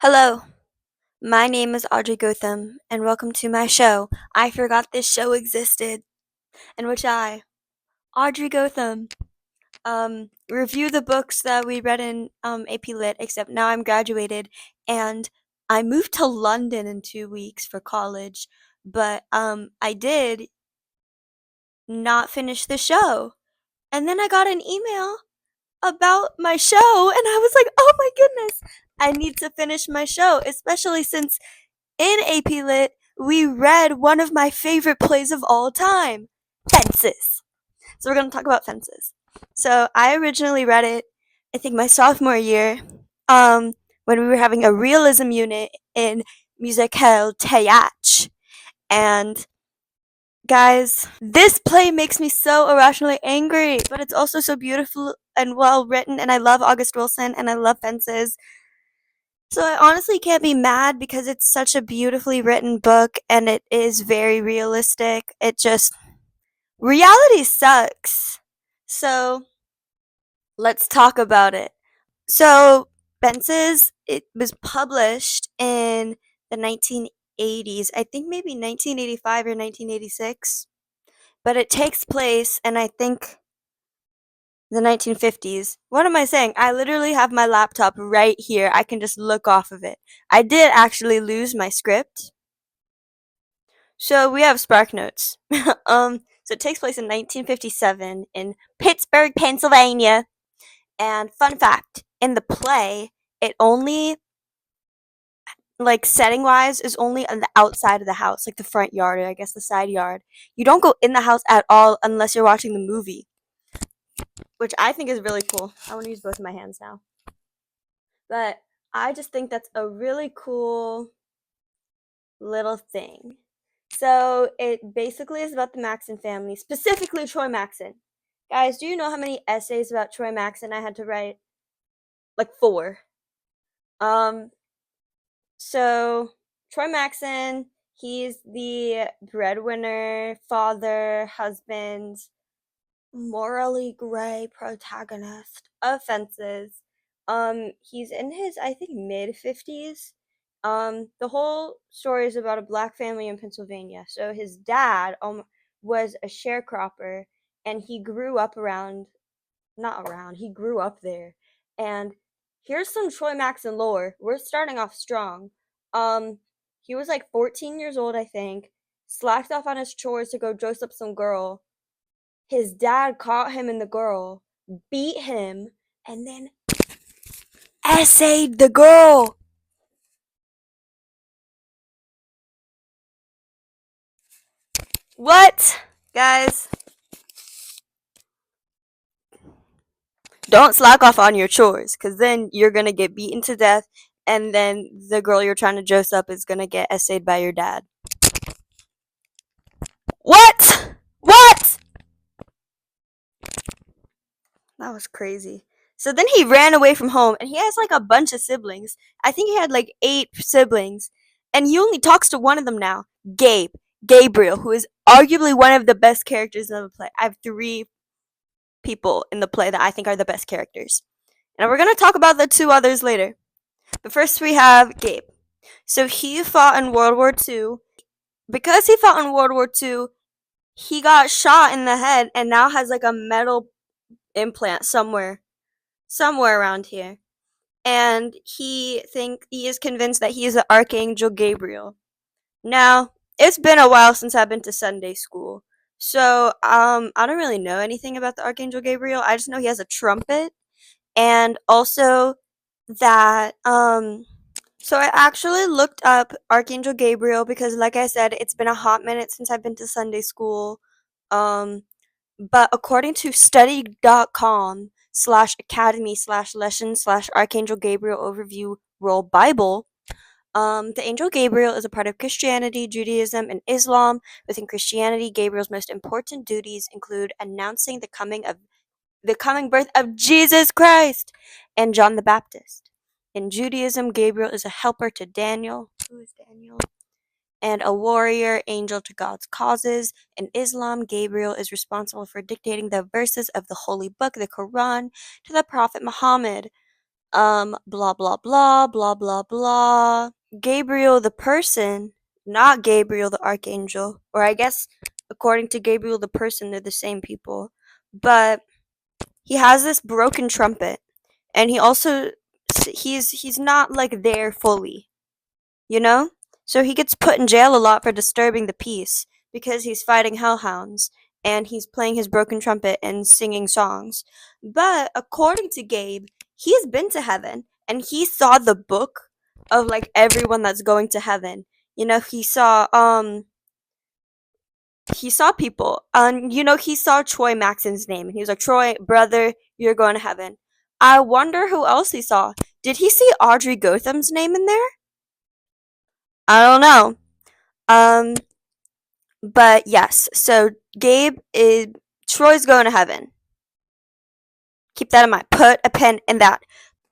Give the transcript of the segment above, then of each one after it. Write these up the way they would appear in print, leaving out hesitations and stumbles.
Hello, my name is Audrey Gotham, and welcome to my show. I forgot this show existed, in which I, Audrey Gotham, review the books that we read in AP Lit. Except now I'm graduated, and I moved to London in 2 weeks for college. But I did not finish the show, and then I got an email about my show, and I was like, oh my goodness, I need to finish my show, especially since in AP Lit, we read one of my favorite plays of all time, Fences. So we're going to talk about Fences. So I originally read it, I think my sophomore year, when we were having a realism unit in Musical Théâtre. And guys, this play makes me so irrationally angry, but it's also so beautiful and well written, and I love August Wilson, and I love Fences. So I honestly can't be mad because it's such a beautifully written book and it is very realistic. Reality sucks. So let's talk about it. So Fences, it was published in the 1980s. I think maybe 1985 or 1986. But it takes place, and I think the 1950s. What am I saying? I literally have my laptop right here. I can just look off of it. I did actually lose my script. So we have Spark Notes. So it takes place in 1957 in Pittsburgh, Pennsylvania. And fun fact, in the play, it only like setting wise is only on the outside of the house, like the front yard or I guess the side yard. You don't go in the house at all unless you're watching the movie, which I think is really cool. I want to use both of my hands now. But I just think that's a really cool little thing. So it basically is about the Maxon family, specifically Troy Maxon. Guys, do you know how many essays about Troy Maxon I had to write? Like 4. Um, so Troy Maxon, he's the breadwinner, father, husband, morally gray protagonist of Fences. He's in his, I think, mid 50s. The whole story is about a black family in Pennsylvania. So his dad was a sharecropper, and he grew up he grew up there. And here's some Troy Maxon lore. We're starting off strong. He was like 14 years old, I think, slacked off on his chores to go dress up some girl. His dad caught him and the girl, beat him, and then essayed the girl. What? Guys, don't slack off on your chores, because then you're going to get beaten to death, and then the girl you're trying to dress up is going to get essayed by your dad. What? What? That was crazy. So then he ran away from home, and he has like a bunch of siblings. I think he had like 8 siblings, and he only talks to one of them now, Gabriel, who is arguably one of the best characters in the play. I have 3 people in the play that I think are the best characters, and we're gonna talk about the 2 others later. But first, we have Gabe. So he fought in World War II. Because he fought in World War II, he got shot in the head and now has like a metal implant somewhere around here. And he is convinced that he is the Archangel Gabriel. Now, it's been a while since I've been to Sunday school. So, I don't really know anything about the Archangel Gabriel. I just know he has a trumpet, and also that so I actually looked up Archangel Gabriel because like I said, it's been a hot minute since I've been to Sunday school. Um but according to study.com/academy/lesson/Archangel Gabriel Overview Roll Bible, the angel Gabriel is a part of Christianity, Judaism, and Islam. Within Christianity, Gabriel's most important duties include announcing the coming birth of Jesus Christ and John the Baptist. In Judaism, Gabriel is a helper to Daniel. Who is Daniel? And a warrior angel to God's causes. In Islam, Gabriel is responsible for dictating the verses of the Holy Book, the Quran, to the Prophet Muhammad. blah blah blah blah blah blah. Gabriel the person, not Gabriel the archangel, or I guess according to Gabriel the person, they're the same people. But he has this broken trumpet, and he also he's not like there fully, you know? So he gets put in jail a lot for disturbing the peace because he's fighting hellhounds and he's playing his broken trumpet and singing songs. But according to Gabe, he's been to heaven and he saw the book of like everyone that's going to heaven. You know, he saw people. You know, he saw Troy Maxon's name and he was like, "Troy, brother, you're going to heaven." I wonder who else he saw. Did he see Audrey Gotham's name in there? I don't know. Um, but yes, so Gabe is Troy's going to heaven. Keep that in mind. Put a pin in that.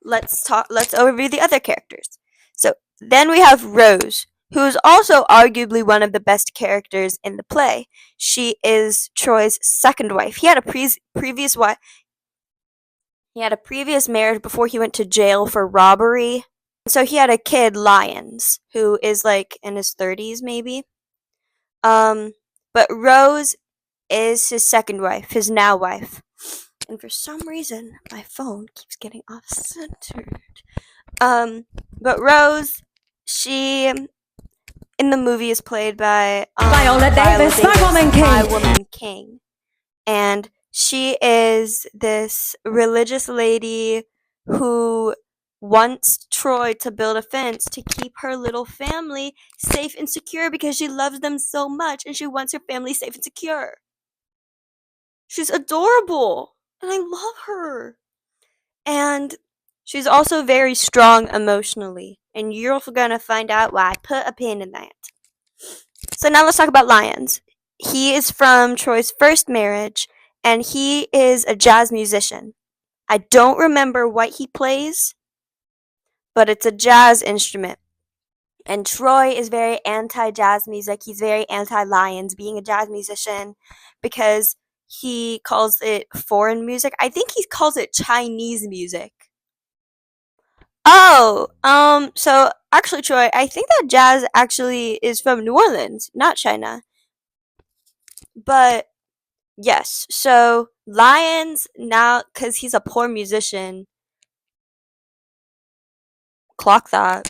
Let's overview the other characters. So then we have Rose, who is also arguably one of the best characters in the play. She is Troy's second wife. He had a previous marriage before he went to jail for robbery. So he had a kid, Lyons, who is like in his 30s maybe. Um, but Rose is his second wife, his now wife. And for some reason, my phone keeps getting off centered. But Rose, she in the movie is played by Viola Davis, My Woman King. And she is this religious lady who wants Troy to build a fence to keep her little family safe and secure because she loves them so much and she wants her family safe and secure. She's adorable and I love her. And she's also very strong emotionally. And you're also gonna find out why I put a pin in that. So now let's talk about Lyons. He is from Troy's first marriage and he is a jazz musician. I don't remember what he plays, but it's a jazz instrument. And Troy is very anti jazz music. He's very anti Lyons being a jazz musician because he calls it foreign music. I think he calls it Chinese music. Oh, so actually, Troy, I think that jazz actually is from New Orleans, not China. But yes, so Lyons now, because he's a poor musician, clock that.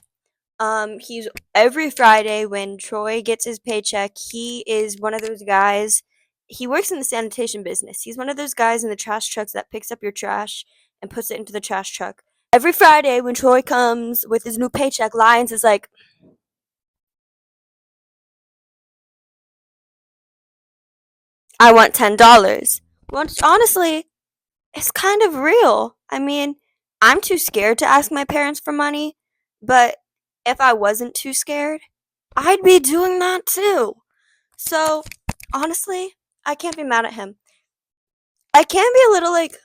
He's every Friday when Troy gets his paycheck, he is one of those guys. He works in the sanitation business. He's one of those guys in the trash trucks that picks up your trash and puts it into the trash truck. Every Friday when Troy comes with his new paycheck, Lyons is like, "I want $10." Which honestly, it's kind of real. I mean, I'm too scared to ask my parents for money, but if I wasn't too scared, I'd be doing that too. So, honestly, I can't be mad at him. I can be a little like,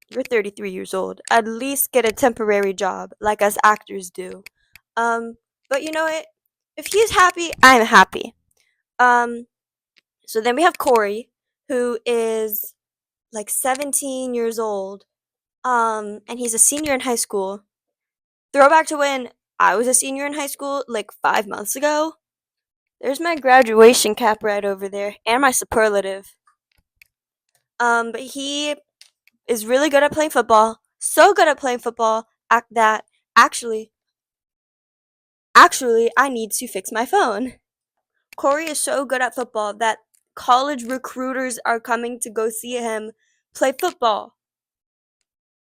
"You're 33 years old. At least get a temporary job like us actors do." But you know what? If he's happy, I'm happy. Um, so then we have Corey, who is like 17 years old. And he's a senior in high school. Throwback to when I was a senior in high school, like 5 months ago. There's my graduation cap right over there, and my superlative. But he is really good at playing football. So good at playing football that actually, I need to fix my phone. Corey is so good at football that college recruiters are coming to go see him play football.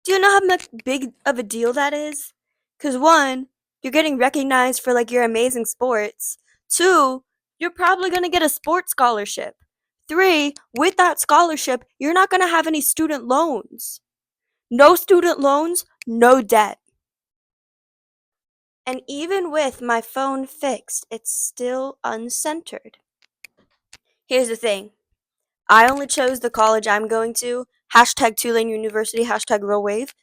Do you know how much big of a deal that is? Because one, you're getting recognized for like your amazing sports. Two, you're probably going to get a sports scholarship. Three, with that scholarship, you're not going to have any student loans. No student loans, no debt. And even with my phone fixed, it's still uncentered. Here's the thing. I only chose the college I'm going to, hashtag Tulane University, hashtag Real Wave,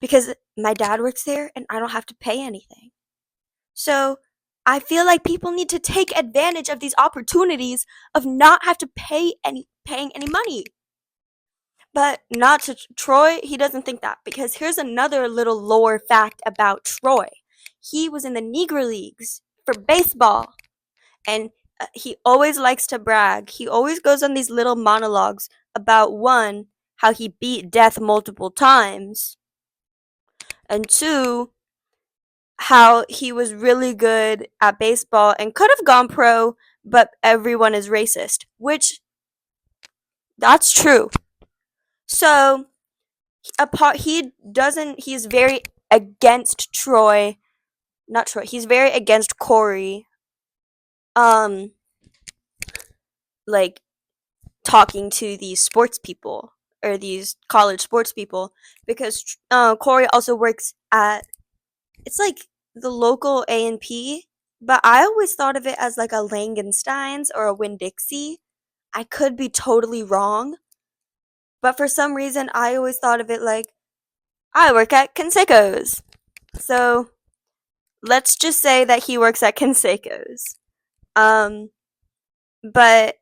because my dad works there and I don't have to pay anything. So I feel like people need to take advantage of these opportunities of not have to paying any money. But not to Troy, he doesn't think that because here's another little lore fact about Troy. He was in the Negro Leagues for baseball, and he always likes to brag. He always goes on these little monologues about one, how he beat death multiple times, and two, how he was really good at baseball and could have gone pro, but everyone is racist, which that's true. So he's very against Troy, not Troy. He's very against Corey um like talking to these sports people or these college sports people because Corey also works at, it's like the local A&P, but I always thought of it as like a Langenstein's or a Winn-Dixie. I could be totally wrong, but for some reason I always thought of it like I work at Canseco's. So let's just say that he works at Canseco's. Um, but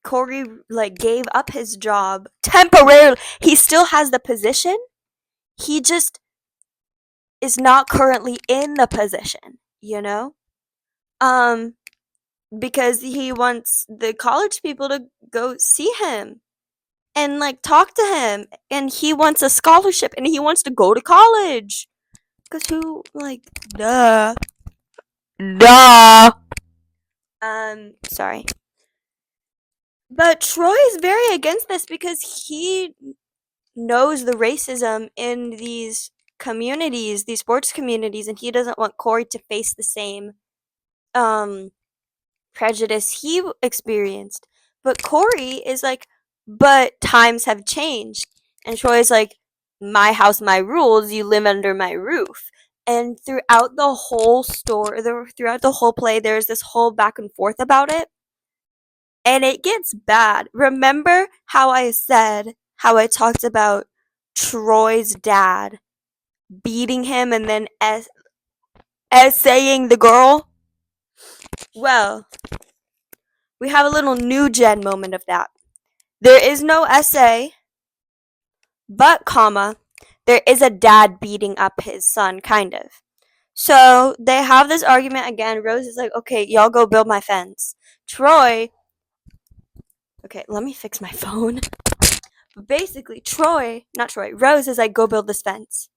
Corey like gave up his job temporarily. He still has the position. He just is not currently in the position, you know? Um, because he wants the college people to go see him and like talk to him, and he wants a scholarship and he wants to go to college. Cause who like duh. Duh. Sorry. But Troy is very against this because he knows the racism in these communities, these sports communities, and he doesn't want Corey to face the same um prejudice he experienced. But Corey is like, but times have changed. And Troy's like, my house, my rules, you live under my roof. And throughout the whole story, throughout the whole play, there's this whole back and forth about it. And it gets bad. Remember how I said, how I talked about Troy's dad beating him and then essaying the girl? Well, we have a little new gen moment of that. There is no essay, but comma, there is a dad beating up his son, kind of. So they have this argument again. Rose is like, okay, y'all go build my fence. Troy, okay, let me fix my phone. Basically, Rose is like, go build this fence.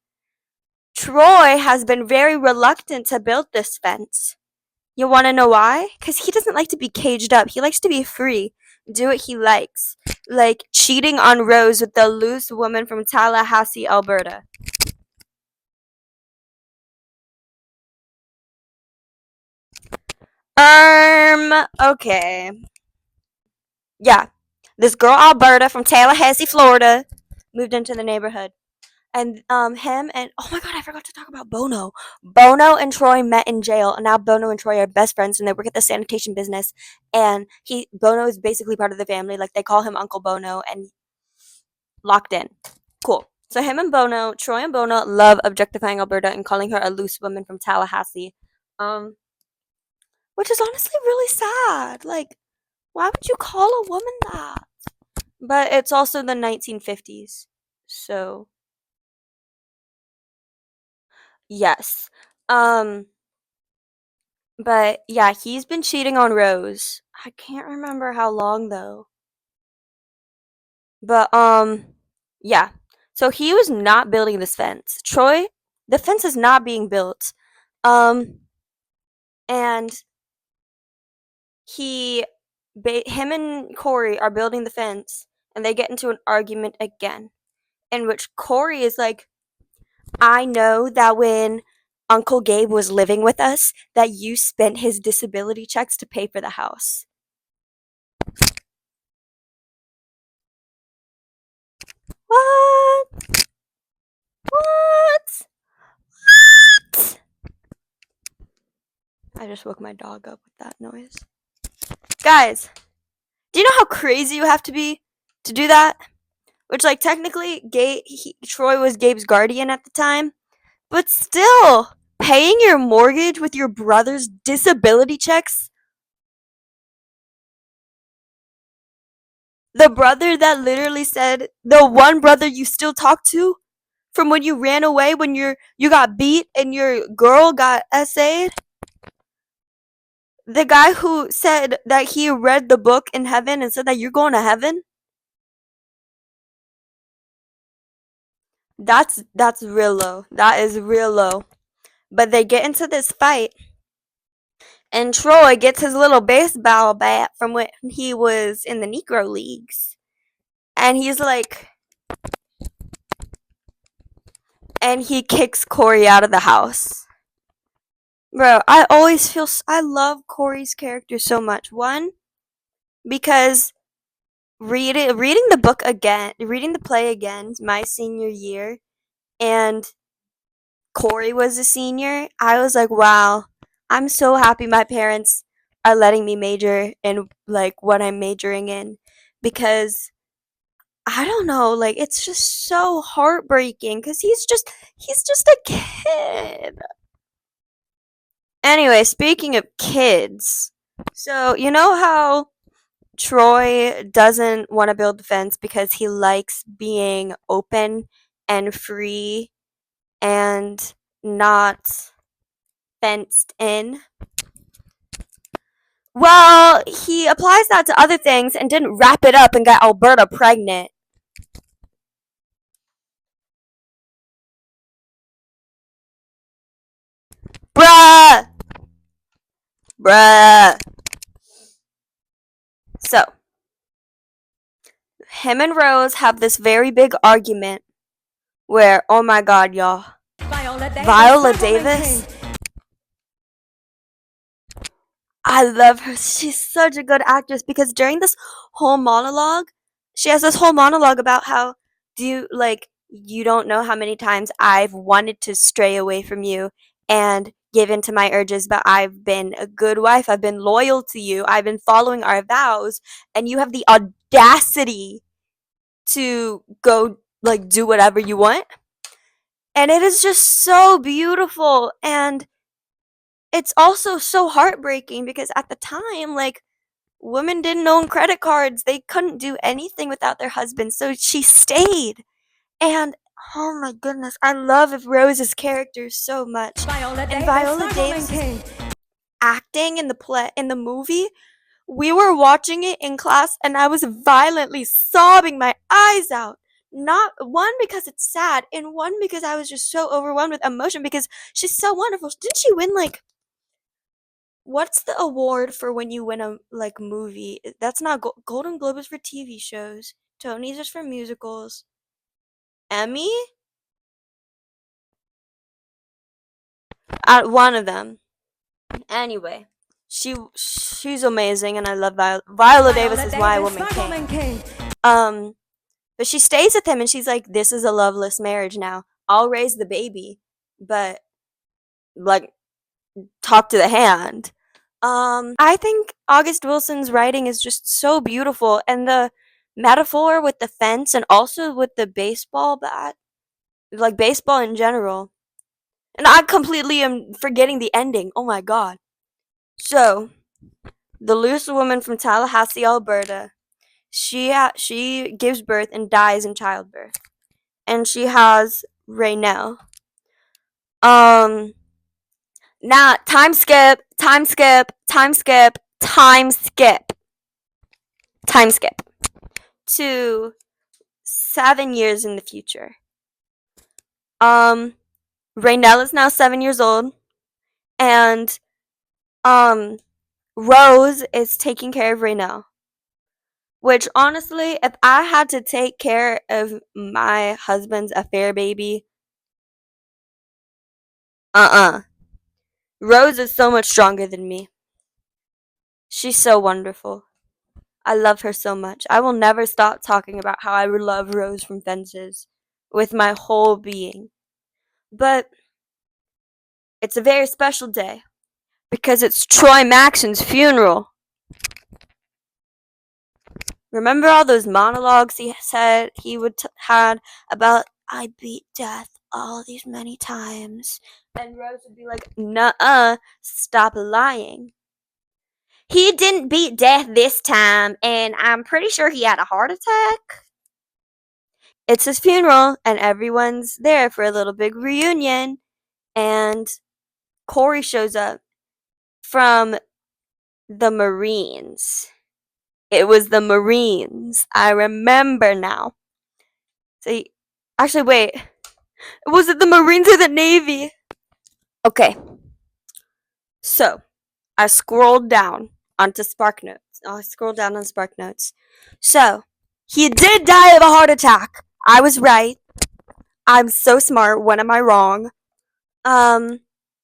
Troy has been very reluctant to build this fence. You want to know why? Because he doesn't like to be caged up. He likes to be free, do what he likes. Like cheating on Rose with the loose woman from Tallahassee, Alberta. Okay. Yeah. This girl, Alberta, from Tallahassee, Florida, moved into the neighborhood. And him and oh my god, I forgot to talk about Bono. Bono and Troy met in jail, and now Bono and Troy are best friends, and they work at the sanitation business. And Bono is basically part of the family. Like they call him Uncle Bono, and locked in. Cool. So him and Bono, Troy and Bono, love objectifying Alberta and calling her a loose woman from Tallahassee. Um, which is honestly really sad. Like, why would you call a woman that? But it's also the 1950s, so yes. Um, but yeah, he's been cheating on Rose. I can't remember how long though. But yeah. So he was not building this fence. Troy, the fence is not being built. Um, and him and Corey are building the fence, and they get into an argument again, in which Corey is like, I know that when Uncle Gabe was living with us, that you spent his disability checks to pay for the house. What? What? What? I just woke my dog up with that noise. Guys, do you know how crazy you have to be to do that? Which, like, technically, Troy was Gabe's guardian at the time, but still, paying your mortgage with your brother's disability checks? The brother that literally said, the one brother you still talk to from when you ran away when you got beat and your girl got essayed. The guy who said that he read the book in heaven and said that you're going to heaven. That's real low. That is real low. But they get into this fight, and Troy gets his little baseball bat from when he was in the Negro Leagues. And he's like, and he kicks Corey out of the house. Bro, I love Corey's character so much. One, because reading the book again, reading the play again, my senior year, and Corey was a senior, I was like, wow, I'm so happy my parents are letting me major in like what I'm majoring in, because I don't know, like it's just so heartbreaking cuz he's just a kid. Anyway, speaking of kids, so you know how Troy doesn't want to build the fence because he likes being open and free and not fenced in. Well, he applies that to other things and didn't wrap it up and got Alberta pregnant. Bruh! Bruh. So, him and Rose have this very big argument where, oh my god, y'all. Viola Davis. I love her. She's such a good actress because during this whole monologue, she has this whole monologue about how you don't know how many times I've wanted to stray away from you and give in to my urges, but I've been a good wife. I've been loyal to you. I've been following our vows, and you have the audacity to go like do whatever you want. And it is just so beautiful, and it's also so heartbreaking because at the time, like, women didn't own credit cards. They couldn't do anything without their husbands, so she stayed. And oh my goodness, I love Rose's character so much. And Viola Davis acting in the movie. We were watching it in class and I was violently sobbing my eyes out. Not one because it's sad, and one because I was just so overwhelmed with emotion because she's so wonderful. Didn't she win like what's the award for when you win a like movie? That's not Golden Globe is for TV shows. Tony's is for musicals. Emmy? At one of them. Anyway, she's amazing, and I love Viola Davis is my woman king. Um, but she stays with him, and she's like, "This is a loveless marriage now. I'll raise the baby, but like, talk to the hand." I think August Wilson's writing is just so beautiful, and the metaphor with the fence, and also with the baseball bat, like baseball in general. And I completely am forgetting the ending. Oh my god. So, the loose woman from Tallahassee, Alberta, she gives birth and dies in childbirth, and she has Raynell. Um, now time skip, time skip, time skip, time skip, time skip to 7 years in the future. Um, Raynell is now 7 years old, and um, Rose is taking care of Raynell. Which honestly, if I had to take care of my husband's affair baby, uh-uh. Rose is so much stronger than me. She's so wonderful. I love her so much. I will never stop talking about how I love Rose from Fences with my whole being. But it's a very special day because it's Troy Maxon's funeral. Remember all those monologues he said he would had about I beat death all these many times? And Rose would be like, "Nuh-uh, stop lying." He didn't beat death this time, and I'm pretty sure he had a heart attack. It's his funeral, and everyone's there for a little big reunion. And Corey shows up from the Marines. It was the Marines. I remember now. See, actually, wait. Was it the Marines or the Navy? Okay, so I scrolled down onto SparkNotes. I scrolled down on SparkNotes. So, he did die of a heart attack. I was right. I'm so smart. When am I wrong? Um,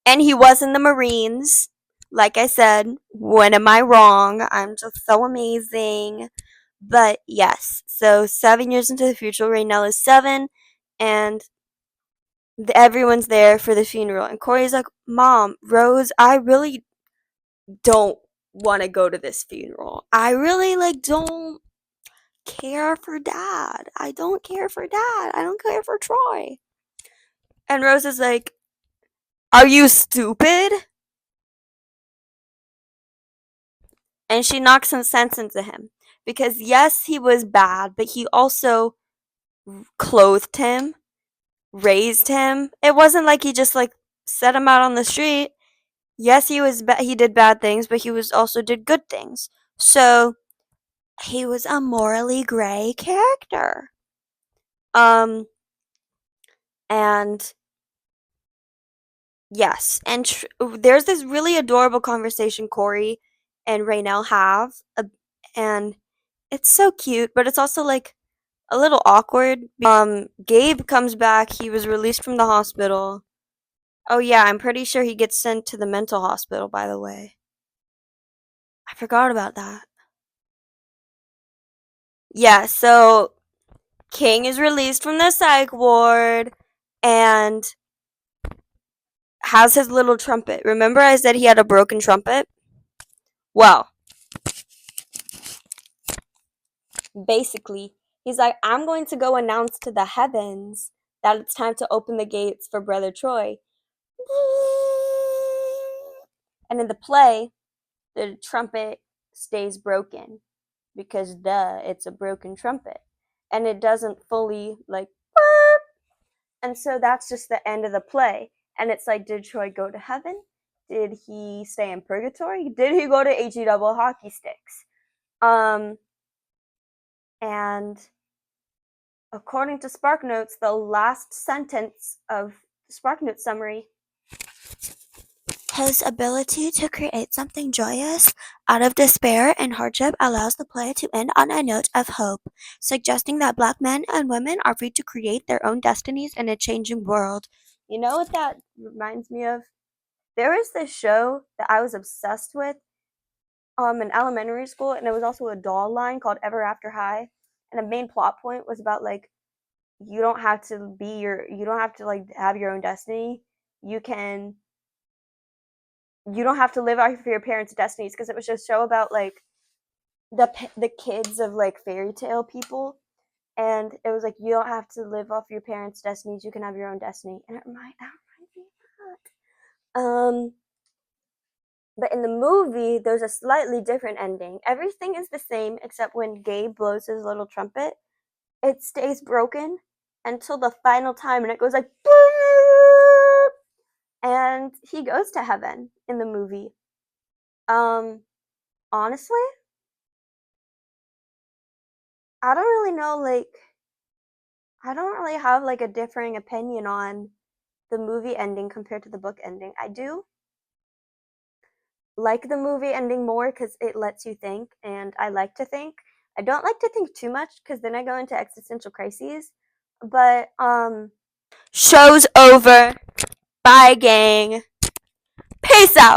and he was in the Marines. Like I said, when am I wrong? I'm just so amazing. But yes, so 7 years into the future, Raynell is 7, and everyone's there for the funeral. And Corey's like, Mom, Rose, I really don't want to go to this funeral. I really don't care for Dad. I don't care for Dad. I don't care for Troy. And Rose is like, are you stupid? And she knocks some sense into him. Because yes, he was bad, but he also clothed him, raised him. It wasn't like he just set him out on the street. Yes, he did bad things, but he was also did good things. So he was a morally gray character. And yes, and there's this really adorable conversation Corey and Raynell have, and it's so cute, but it's also a little awkward. Gabe comes back. He was released from the hospital. Oh yeah, I'm pretty sure he gets sent to the mental hospital, by the way. I forgot about that. Yeah, so King is released from the psych ward and has his little trumpet. Remember I said he had a broken trumpet? Well, basically, he's like, I'm going to go announce to the heavens that it's time to open the gates for Brother Troy. And in the play, the trumpet stays broken because it's a broken trumpet. And it doesn't fully and so that's just the end of the play. And it's like, did Troy go to heaven? Did he stay in purgatory? Did he go to HE double hockey sticks? And according to SparkNotes, the last sentence of the SparkNotes summary, his ability to create something joyous out of despair and hardship allows the play to end on a note of hope, suggesting that Black men and women are free to create their own destinies in a changing world. You know what that reminds me of? There was this show that I was obsessed with in elementary school, and it was also a doll line called Ever After High. And the main plot point was about you don't have to have your own destiny. You don't have to live out for your parents' destinies, because it was just a show about the kids of fairy tale people, and it was you don't have to live off your parents' destinies. You can have your own destiny, and that reminds me of that. But in the movie, there's a slightly different ending. Everything is the same except when Gabe blows his little trumpet, it stays broken until the final time, and it goes boop, and he goes to heaven in the movie. Honestly, I don't really know, I don't really have a differing opinion on the movie ending compared to the book ending. I do like the movie ending more because it lets you think, and I like to think. I don't like to think too much because then I go into existential crises. But show's over. Bye, gang. Peace out.